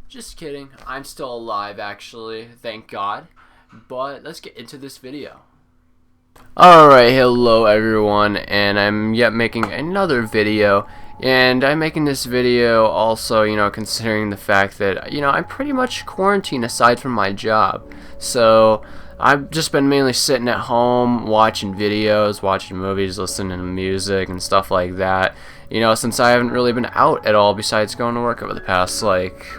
Just kidding, I'm still alive actually, thank God. But let's get into this video. Alright, hello everyone, and I'm yet making another video. And I'm making this video also, considering the fact that, I'm pretty much quarantined aside from my job. So, I've just been mainly sitting at home, watching videos, watching movies, listening to music, and stuff like that. Since I haven't really been out at all besides going to work over the past,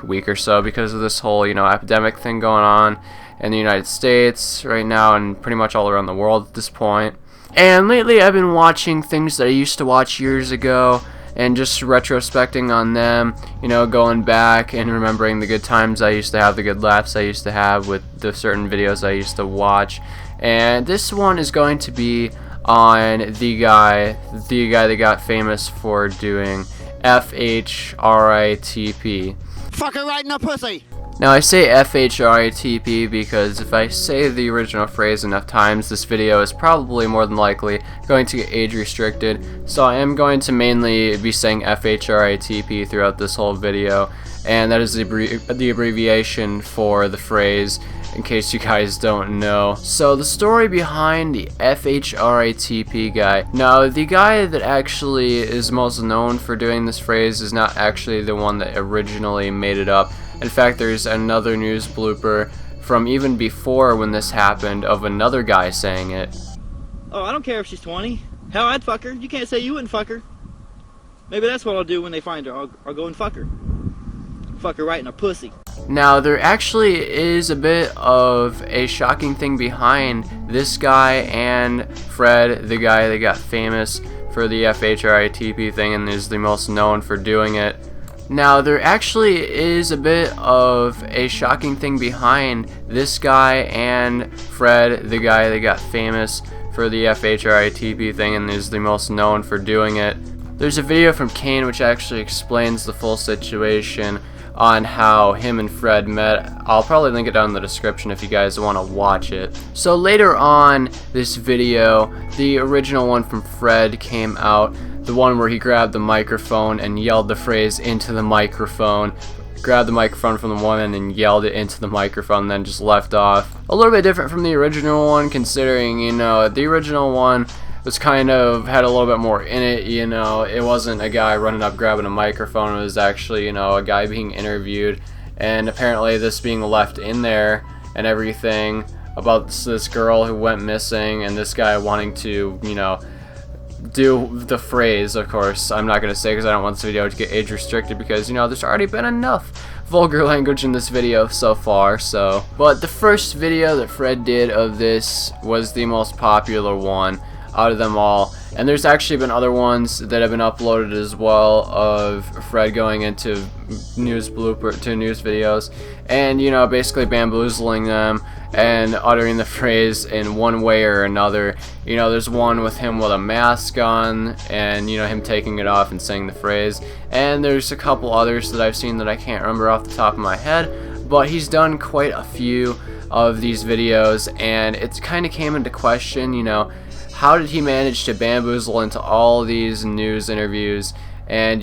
week or so because of this whole, epidemic thing going on in the United States right now and pretty much all around the world at this point. And lately I've been watching things that I used to watch years ago and just retrospecting on them, going back and remembering the good times I used to have, the good laughs I used to have with the certain videos I used to watch. And this one is going to be on the guy that got famous for doing FHRITP. Fucker right in the pussy! Now I say FHRITP because if I say the original phrase enough times, this video is probably more than likely going to get age restricted, so I am going to mainly be saying FHRITP throughout this whole video, and that is the abbreviation for the phrase, in case you guys don't know. So the story behind the FHRITP guy. Now the guy that actually is most known for doing this phrase is not actually the one that originally made it up. In fact, there's another news blooper from even before when this happened of another guy saying it. Oh, I don't care if she's 20. Hell, I'd fuck her. You can't say you wouldn't fuck her. Maybe that's what I'll do when they find her. I'll go and fuck her. Fuck her right in her pussy. Now, there actually is a bit of a shocking thing behind this guy and Fred, the guy that got famous for the FHRITP thing and is the most known for doing it. Now, there actually is a bit of a shocking thing behind this guy and Fred, the guy that got famous for the FHRITP thing and is the most known for doing it. There's a video from Kane which actually explains the full situation on how him and Fred met. I'll probably link it down in the description if you guys want to watch it. So later on this video, the original one from Fred came out, the one where he grabbed the microphone and yelled the phrase into the microphone, grabbed the microphone from the woman and yelled it into the microphone, and then just left off. A little bit different from the original one, considering, the original one was kind of had a little bit more in it. It wasn't a guy running up grabbing a microphone, it was actually, a guy being interviewed, and apparently this being left in there and everything about this girl who went missing and this guy wanting to, do the phrase. Of course, I'm not going to say because I don't want this video to get age restricted because, there's already been enough vulgar language in this video so far, so. But the first video that Fred did of this was the most popular one out of them all, and there's actually been other ones that have been uploaded as well of Fred going into news videos and basically bamboozling them and uttering the phrase in one way or another. There's one with him with a mask on and him taking it off and saying the phrase, and there's a couple others that I've seen that I can't remember off the top of my head, but he's done quite a few of these videos, and it kind of came into question, how did he manage to bamboozle into all these news interviews and,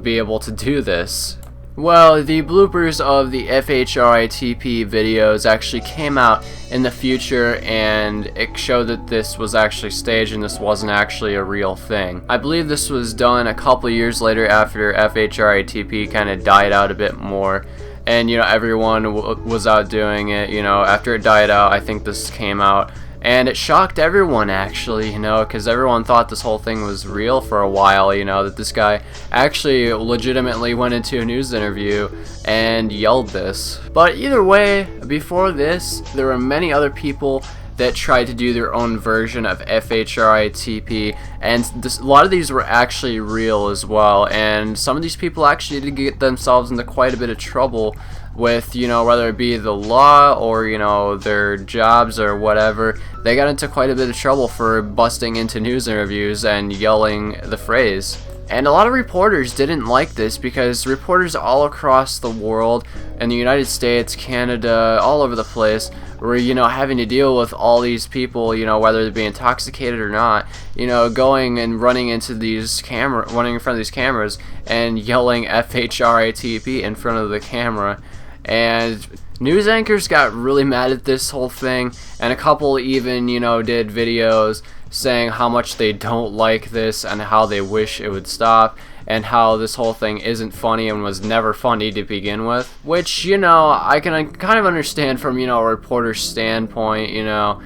be able to do this? Well, the bloopers of the FHRITP videos actually came out in the future, and it showed that this was actually staged and this wasn't actually a real thing. I believe this was done a couple years later after FHRITP kind of died out a bit more, and everyone was out doing it. After it died out, I think this came out. And it shocked everyone actually, because everyone thought this whole thing was real for a while, that this guy actually legitimately went into a news interview and yelled this. But either way, before this, there were many other people that tried to do their own version of FHRITP, and a lot of these were actually real as well, and some of these people actually did get themselves into quite a bit of trouble with, whether it be the law or, their jobs or whatever. They got into quite a bit of trouble for busting into news interviews and yelling the phrase. And a lot of reporters didn't like this because reporters all across the world, in the United States, Canada, all over the place, where, you know, having to deal with all these people, you know, whether they're being intoxicated or not, you know, going and running into these running in front of these cameras and yelling FHRITP in front of the camera. And news anchors got really mad at this whole thing, and a couple even, you know, did videos saying how much they don't like this and how they wish it would stop, and how this whole thing isn't funny and was never funny to begin with. Which, you know, I can kind of understand from, you know, a reporter's standpoint. You know,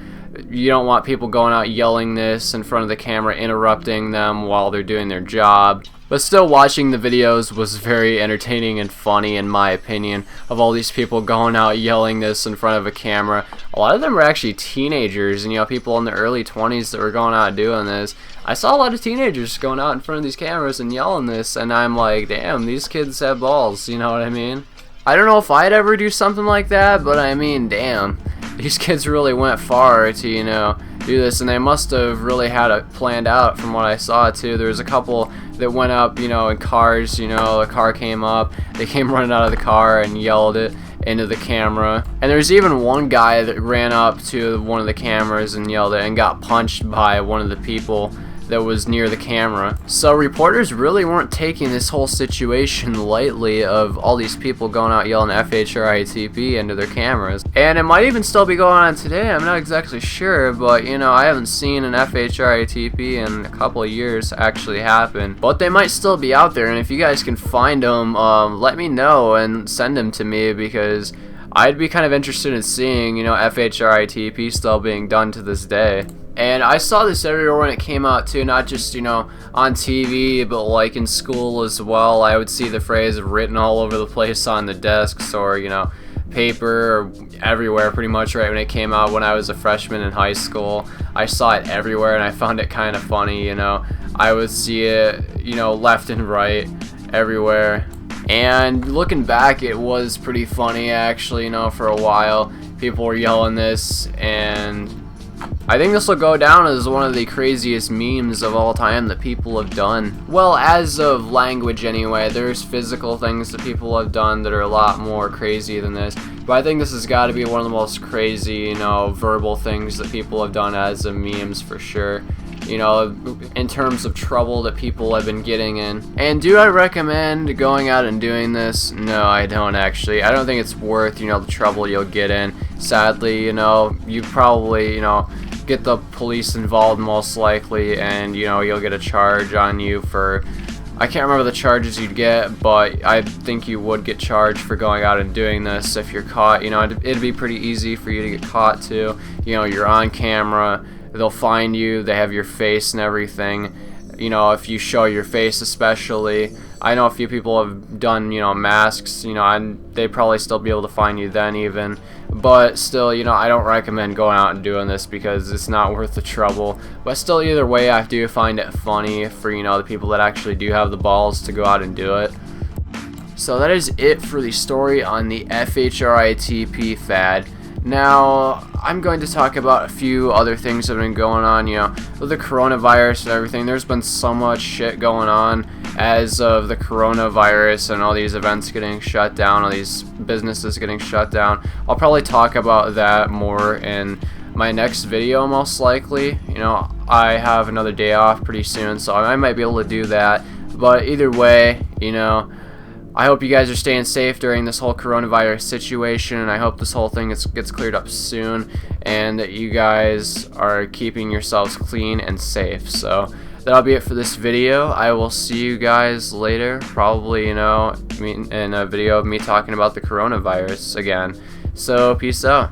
you don't want people going out yelling this in front of the camera, interrupting them while they're doing their job. But still, watching the videos was very entertaining and funny, in my opinion, of all these people going out yelling this in front of a camera. A lot of them were actually teenagers, and, you know, people in their early 20s that were going out doing this. I saw a lot of teenagers going out in front of these cameras and yelling this, and I'm like, damn, these kids have balls, you know what I mean? I don't know if I'd ever do something like that, but I mean, damn, these kids really went far to, you know, do this, and they must have really had it planned out from what I saw too. There was a couple that went up, you know, in cars. You know, a car came up, they came running out of the car and yelled it into the camera. And there's even one guy that ran up to one of the cameras and yelled it and got punched by one of the people that was near the camera. So reporters really weren't taking this whole situation lightly, of all these people going out yelling FHRITP into their cameras. And it might even still be going on today, I'm not exactly sure, but, you know, I haven't seen an FHRITP in a couple of years actually happen. But they might still be out there, and if you guys can find them, let me know and send them to me, because I'd be kind of interested in seeing, you know, FHRITP still being done to this day. And I saw this everywhere when it came out too, not just, you know, on TV, but like in school as well. I would see the phrase written all over the place on the desks, or, you know, paper, or everywhere pretty much right when it came out when I was a freshman in high school. I saw it everywhere, and I found it kind of funny, you know. I would see it, you know, left and right, everywhere. And looking back, it was pretty funny actually, you know, for a while. People were yelling this, and I think this will go down as one of the craziest memes of all time that people have done. Well, as of language anyway, there's physical things that people have done that are a lot more crazy than this. But I think this has got to be one of the most crazy, you know, verbal things that people have done as of memes for sure. You know, in terms of trouble that people have been getting in. And do I recommend going out and doing this? No, I don't actually. I don't think it's worth, you know, the trouble you'll get in. Sadly, you know, you probably, you know, get the police involved most likely, and, you know, you'll get a charge on you for, I can't remember the charges you'd get, but I think you would get charged for going out and doing this if you're caught. You know, it'd be pretty easy for you to get caught too. You know, you're on camera, they'll find you, they have your face and everything. You know, if you show your face especially. I know a few people have done, you know, masks, you know, and they'd probably still be able to find you then even. But still, you know, I don't recommend going out and doing this because it's not worth the trouble. But still, either way, I do find it funny for, you know, the people that actually do have the balls to go out and do it. So that is it for the story on the FHRITP fad. Now, I'm going to talk about a few other things that have been going on, you know, with the coronavirus and everything. There's been so much shit going on as of the coronavirus and all these events getting shut down, all these businesses getting shut down. I'll probably talk about that more in my next video, most likely. You know, I have another day off pretty soon, so I might be able to do that. But either way, you know, I hope you guys are staying safe during this whole coronavirus situation, and I hope this whole thing gets cleared up soon, and that you guys are keeping yourselves clean and safe. So that'll be it for this video. I will see you guys later, probably, you know, in a video of me talking about the coronavirus again. So peace out.